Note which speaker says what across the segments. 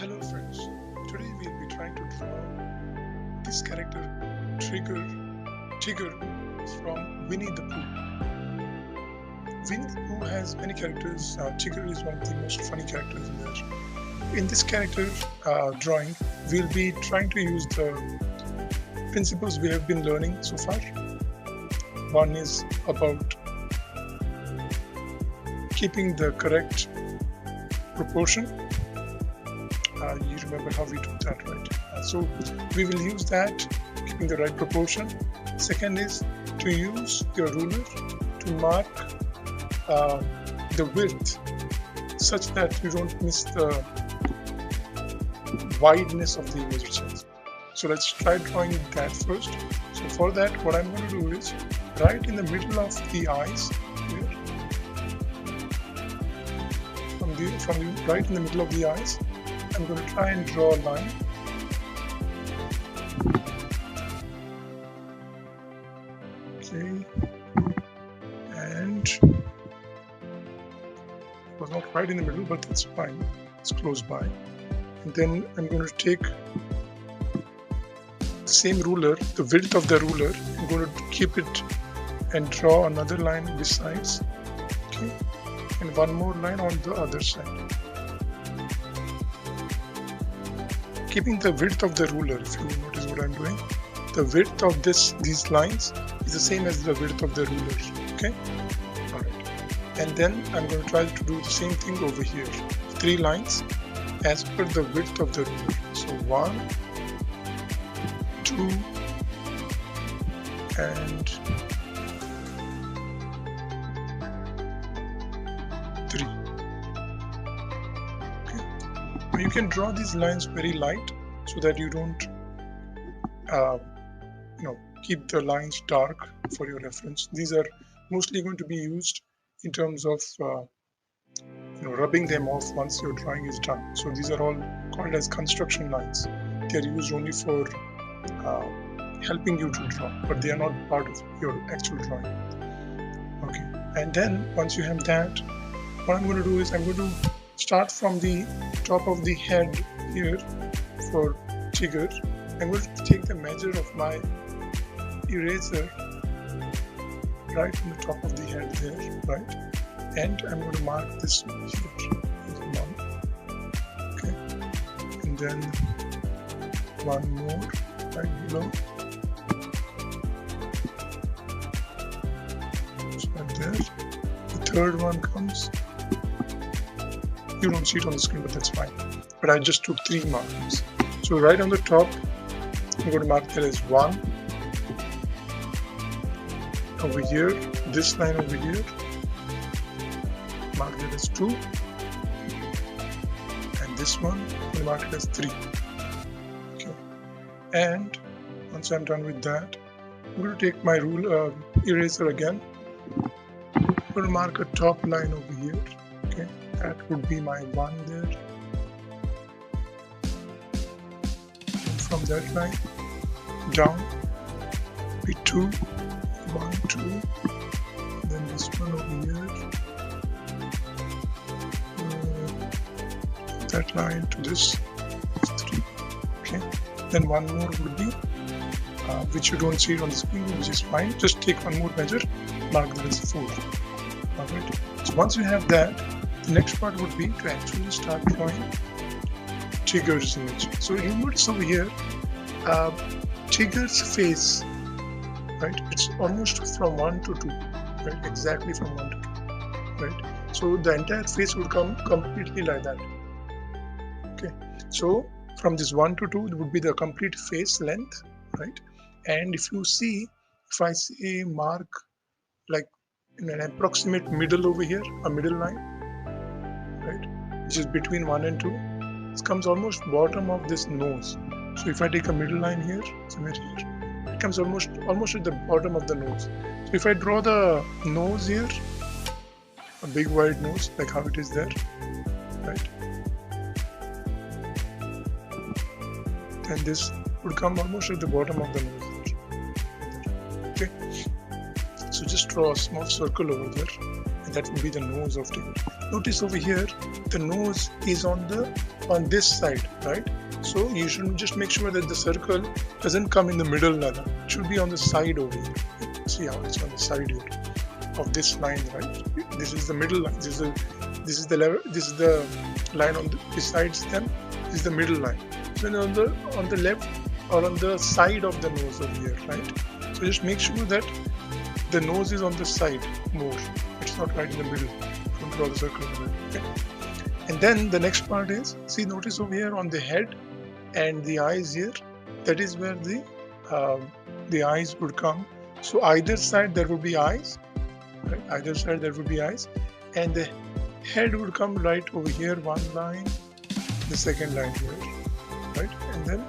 Speaker 1: Hello friends, today we'll be trying to draw this character Tigger from Winnie the Pooh. Winnie the Pooh has many characters. Tigger is one of the most funny characters in there. In this character drawing, we'll be trying to use the principles we have been learning so far. One is about keeping the correct proportion. You remember how we do that, right? So we will use that, keeping the right proportion. Second is to use your ruler to mark the width such that you don't miss the wideness of the image itself. So let's try drawing that first. So for that, what I'm going to do is right in the middle of the eyes here, right in the middle of the eyes, I'm going to try and draw a line. Okay, and it was not right in the middle, but that's fine. It's close by. And then I'm going to take the same ruler, the width of the ruler. I'm going to keep it and draw another line besides. Okay, and one more line on the other side. Keeping the width of the ruler, if you notice what I'm doing, the width of these lines is the same as the width of the ruler. Okay, all right. And then I'm going to try to do the same thing over here. 3 lines as per the width of the ruler. So 1, 2, and 3. You can draw these lines very light so that you don't keep the lines dark for your reference. These are mostly going to be used in terms of rubbing them off once your drawing is done. So these are all called as construction lines. They are used only for helping you to draw, but they are not part of your actual drawing. Okay, and then once you have that, what I'm going to do is I'm going to start from the top of the head here for Tigger. I'm going to take the measure of my eraser right on the top of the head there, right? And I'm going to mark this here. Okay, and then one more right below. So right there. The third one comes. You don't see it on the screen, but that's fine. But I just took 3 markings. So right on the top, I'm going to mark that as 1. Over here, this line over here, mark that as 2. And this one, I'm going to mark it as 3. Okay. And once I'm done with that, I'm going to take my eraser again. I'm going to mark a top line over here. Okay. That would be my 1 there. And from that line down be 2, 1, 2. And then this one over here. That line to this is 3. Okay. Then one more would be which you don't see it on the screen, which is fine. Just take one more measure, mark that as 4. Alright. So once you have that, the next part would be to actually start drawing Tigger's image. So you notice over here, Tigger's face, right? It's almost from 1 to 2, right? Exactly from 1 to 2, right? So the entire face would come completely like that. Okay. So from this 1 to 2, it would be the complete face length, right? And if you see, if I say mark like in an approximate middle over here, a middle line, right, which is between 1 and 2, it comes almost bottom of this nose. So if I take a middle line here, somewhere here, it comes almost at the bottom of the nose. So if I draw the nose here, a big wide nose like how it is there, right, then this would come almost at the bottom of the nose there. Okay, so just draw a small circle over there, and that will be the nose of Tigger. Notice over here, the nose is on the on this side, right? So you should just make sure that the circle doesn't come in the middle ladder. It should be on the side over here. See how it's on the side here of this line, right? This is the middle line. This is the level. This is the line on the besides them. This is the middle line. So on the left or on the side of the nose over here, right? So just make sure that the nose is on the side more. It's not right in the middle. Don't draw the circle over there. Okay? And then the next part is, see, notice over here on the head and the eyes here, that is where the eyes would come. So either side there would be eyes, right? Either side there would be eyes, and the head would come right over here, one line, the second line here, right? And then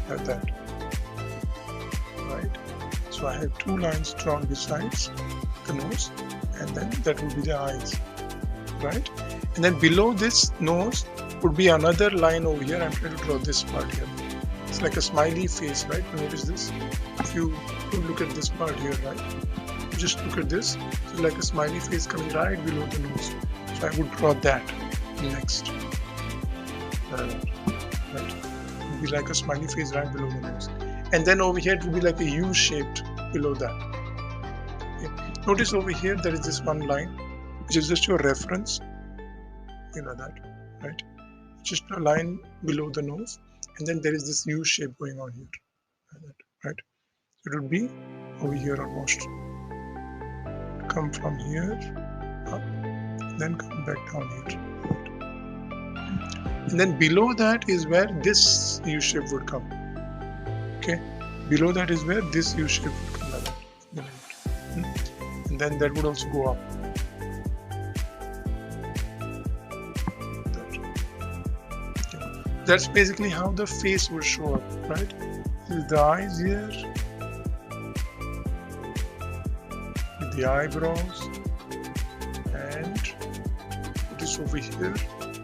Speaker 1: like that, right? So I have two lines drawn besides the nose, and then that would be the eyes, right? And then below this nose would be another line over here. I'm trying to draw this part here. It's like a smiley face, right? Notice this. If you look at this part here, right? Just look at this. It's like a smiley face coming right below the nose. So I would draw that next. Right? It would be like a smiley face right below the nose. And then over here it would be like a U shaped below that. Okay. Notice over here there is this one line, which is just your reference. You know that, right? Just a line below the nose, and then there is this U shape going on here, right? It would be over here almost. Come from here up, then come back down here, right? And then below that is where this U shape would come. Okay, below that is where this U shape would come, like that. And then that would also go up. That's basically how the face would show up, right? This is the eyes here, with the eyebrows, and this over here.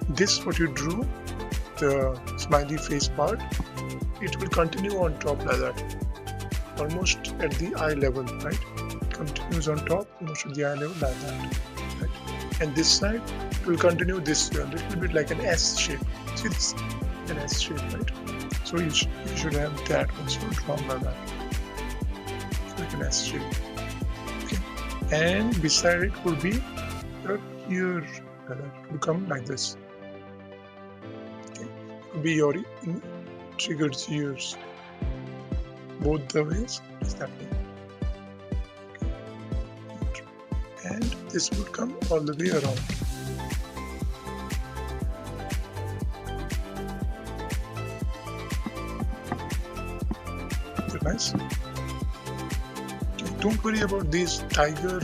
Speaker 1: This what you drew, the smiley face part, it will continue on top like that, almost at the eye level, right? It continues on top, almost at the eye level like that, right? And this side it will continue this way, a little bit like an S shape. See this? An S shape, right? So you should have that also drawn like that. It's like an S shape. Okay. And beside it would be here, it will come like this. Okay. It will be your Tigger's ears. Both the ways is that way. Okay. And this would come all the way around. Nice. Okay, don't worry about these tiger,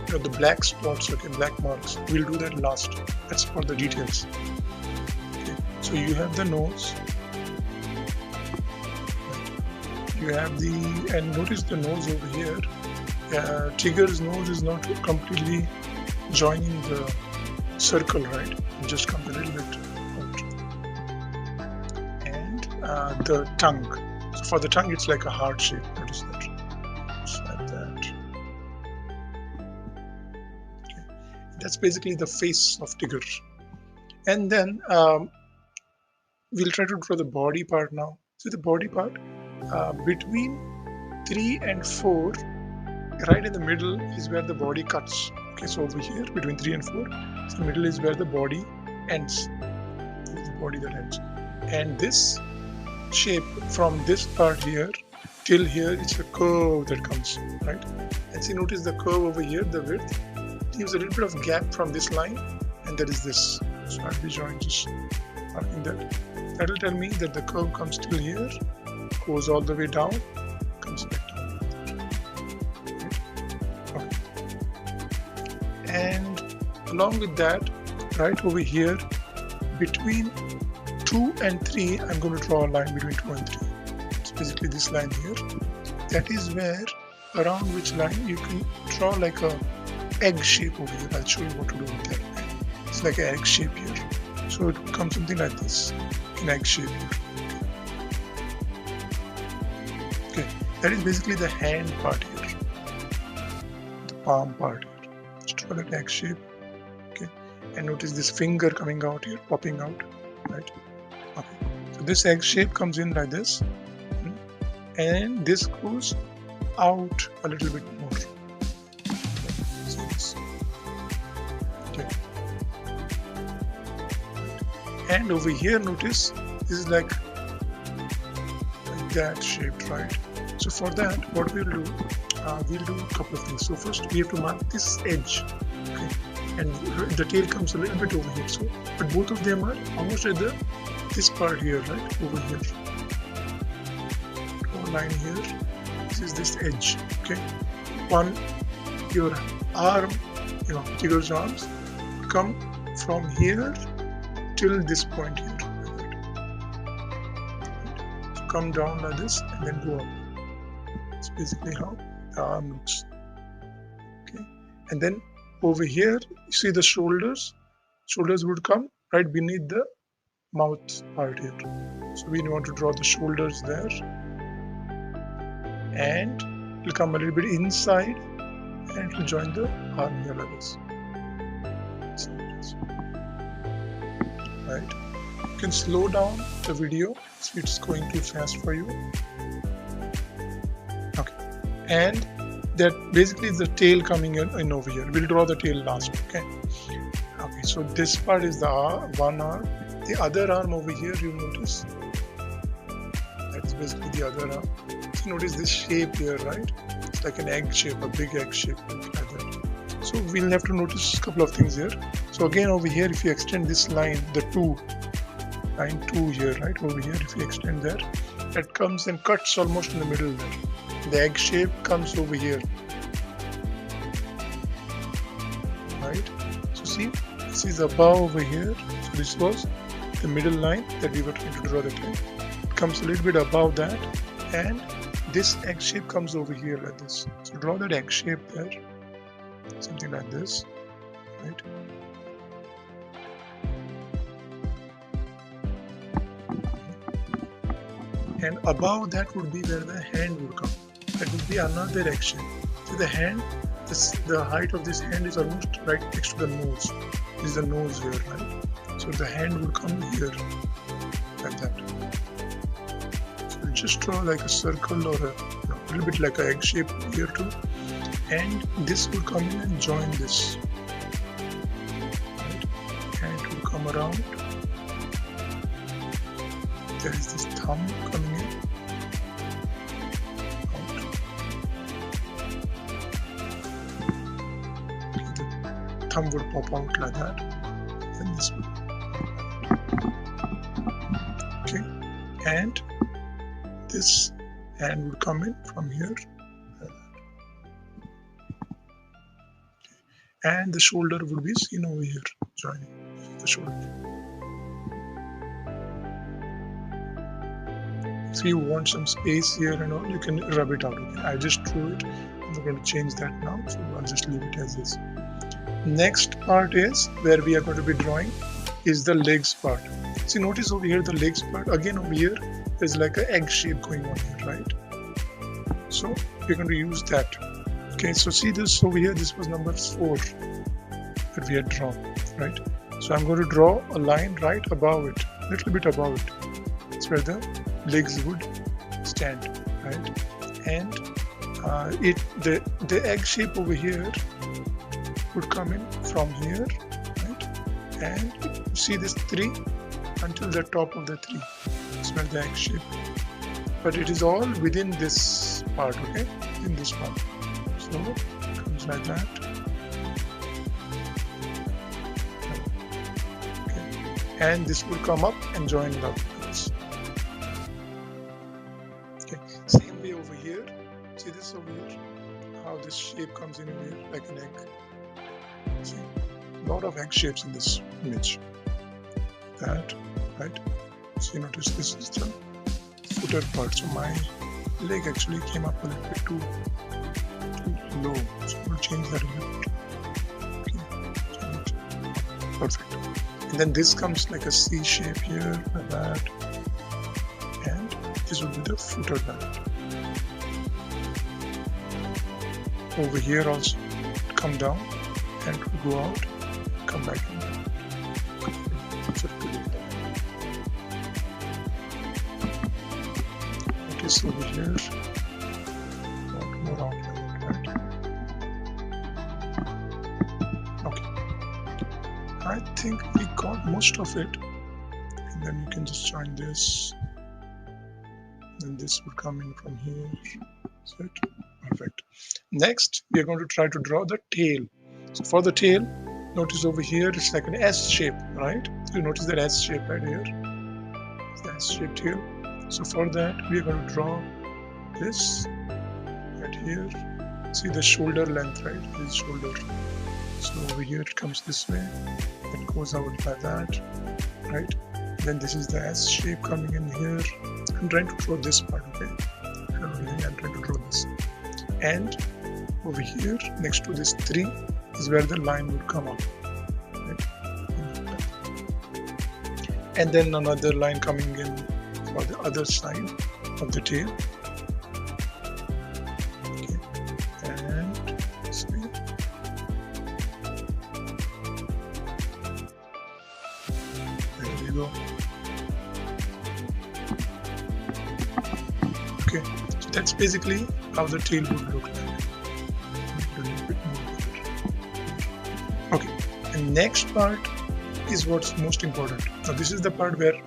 Speaker 1: the black spots, okay, black marks. We'll do that last. That's for the details. Okay, so you have the nose. You have and notice the nose over here. Tigger's nose is not completely joining the circle, right? It just comes a little bit out. And the tongue. So for the tongue, it's like a heart shape. Notice that. Just like that. Okay. That's basically the face of Tigger. And then we'll try to draw the body part now. So the body part, between 3 and 4, right in the middle is where the body cuts. Okay, so over here, between 3 and 4, so the middle is where the body ends. This is the body that ends. And this shape from this part here till here, it's a curve that comes, right? And see, notice the curve over here, the width leaves a little bit of gap from this line, and that is this. So I'll be drawing just marking that. That will tell me that the curve comes till here, goes all the way down, comes back down. Right? Okay. And along with that, right over here, between 2 and 3, I'm going to draw a line between 2 and 3. It's basically this line here. That is where, around which line you can draw like a egg shape over here. I'll show you what to do with that. It's like an egg shape here. So it will come something like this, an egg shape here. Okay, that is basically the hand part here, the palm part here. Just draw that egg shape. Okay, and notice this finger coming out here, popping out. right? Okay, so this egg shape comes in like this, and this goes out a little bit more. See this? Okay. And over here, notice this is like that shaped, right? So for that, what we'll do a couple of things. So first we have to mark this edge, okay? And the tail comes a little bit over here. So, but both of them are almost at this part here, right? Over here. Draw a line here. This is this edge, okay? Your arm, Tigger's arms come from here till this point here. So come down like this and then go up. That's basically how the arm looks. Okay, and then over here, you see the shoulders. Shoulders would come right beneath the mouth part here. So we want to draw the shoulders there, and it will come a little bit inside, and it will join the arm here like this. Right? You can slow down the video if it's going too fast for you. Okay, and that basically is the tail coming in over here. We'll draw the tail last. Okay. Okay, so this part is the one arm. The other arm over here, you notice that is basically the other arm. So notice this shape here, right? It's like an egg shape, a big egg shape like that. So we'll have to notice a couple of things here. So again over here, if you extend this line, line 2 here, right over here, if you extend there, that comes and cuts almost in the middle there. The egg shape comes over here, right? So see, this is above over here. So this was the middle line that we were trying to draw that line. It comes a little bit above that, and this egg shape comes over here like this. So draw that egg shape there, something like this, right? And above that would be where the hand would come. That would be another egg shape. So the hand, the height of this hand is almost right next to the nose. This is the nose here, right? So the hand would come here, like that. So just draw like a circle or a little bit like an egg shape here too. And this will come in and join this. Right? And it will come around. There is this thumb coming in. Thumb would pop out like that, and this would. Okay, and this hand would come in from here, and the shoulder would be seen over here, joining the shoulder. If you want some space here and all, you can rub it out. Okay? I just drew it. I'm not going to change that now, so I'll just leave it as is. Next part is where we are going to be drawing is the legs part. See, notice over here the legs part. Again over here there's like an egg shape going on here, right? So we're going to use that. Okay, so see this over here, this was number 4 that we had drawn, right? So I'm going to draw a line right above it, a little bit above it. That's where the legs would stand, right? And the egg shape over here would come in from here, right? And see this 3 until the top of the 3. It's not the egg shape, but it is all within this part, okay? In this part. So it comes like that. Okay. And this will come up and join up. Okay. Same way over here. See this over here? How this shape comes in over here like an egg. See, a lot of egg shapes in this image. That, right? So you notice this is the footer part. So my leg actually came up a little bit too low. So we'll change that a little bit. Okay. Perfect. And then this comes like a C shape here, like that. And this will be the footer band. Over here also, come down. And it will go out, come back in. this over here. Not more outline, right? Okay. I think we got most of it. And then you can just join this. And this will come in from here. Set. Perfect. Next, we are going to try to draw the tail. So for the tail, notice over here it's like an S shape, right? You notice that S shape right here. It's the S shaped tail. So for that, we are going to draw this right here. See the shoulder length, right? This shoulder. So over here it comes this way. It goes out by that, right? Then this is the S shape coming in here. I'm trying to draw this part, okay? I'm trying to draw this. And over here, next to this 3 is where the line would come up. Right? And then another line coming in for the other side of the tail. Okay. And this way. There we go. Okay, so that's basically how the tail would look like. Make it a little bit more bigger. Okay, and next part is what's most important. Now this is the part where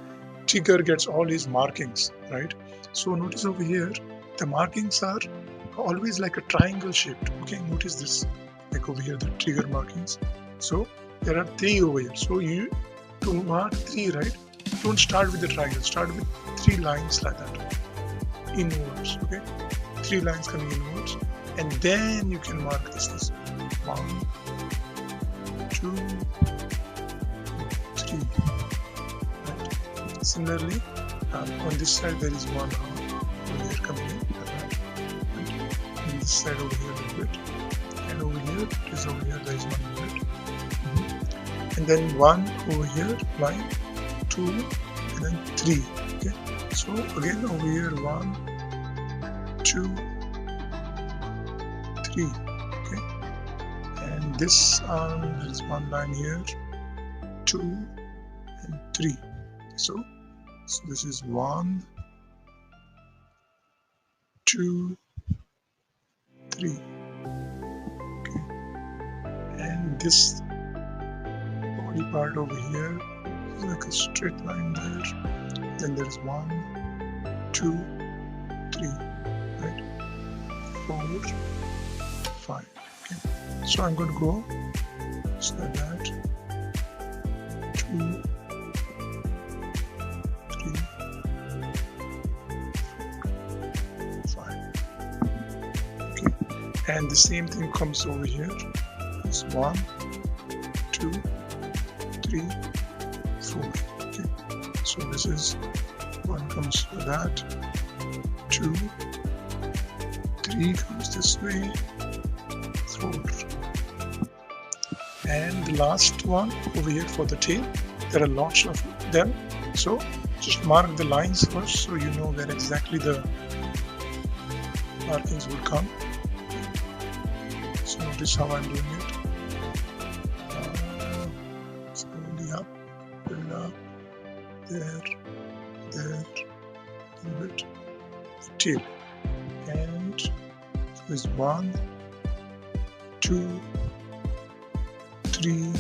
Speaker 1: Tigger gets all his markings, right? So notice over here, the markings are always like a triangle shaped. Okay, notice this, like over here, the trigger markings. So there are 3 over here. So you, to mark 3, right? Don't start with the triangle, start with 3 lines like that. Inwards, okay, 3 lines coming inwards, and then you can mark this 1, 2, 3, right? Similarly, on this side there is 1 arm over here coming in, right? And this side over here a little bit, and over here it is over here there is 1 unit, and then 1 over here, line 2, and then 3. Okay, so again over here 1, 2, 3. Okay, and this arm there is 1 line here, 2 and 3. So this is 1, 2, 3. Okay, and this body part over here is like a straight line there. Then there's 1, 2, 3, right? 4, 5. Okay, so I'm going to go just like that. 2, 3, 4, 5. Okay, and the same thing comes over here. It's 1, 2, 3, 4. Okay, so this is 1 comes for that, 2, 3 comes this way, 4, and the last one over here for the tail. There are lots of them, so just mark the lines first so you know where exactly the markings will come. So notice how I'm doing it. Slowly up, build up, there, a little bit, the tail, and so is 1, 2, 3,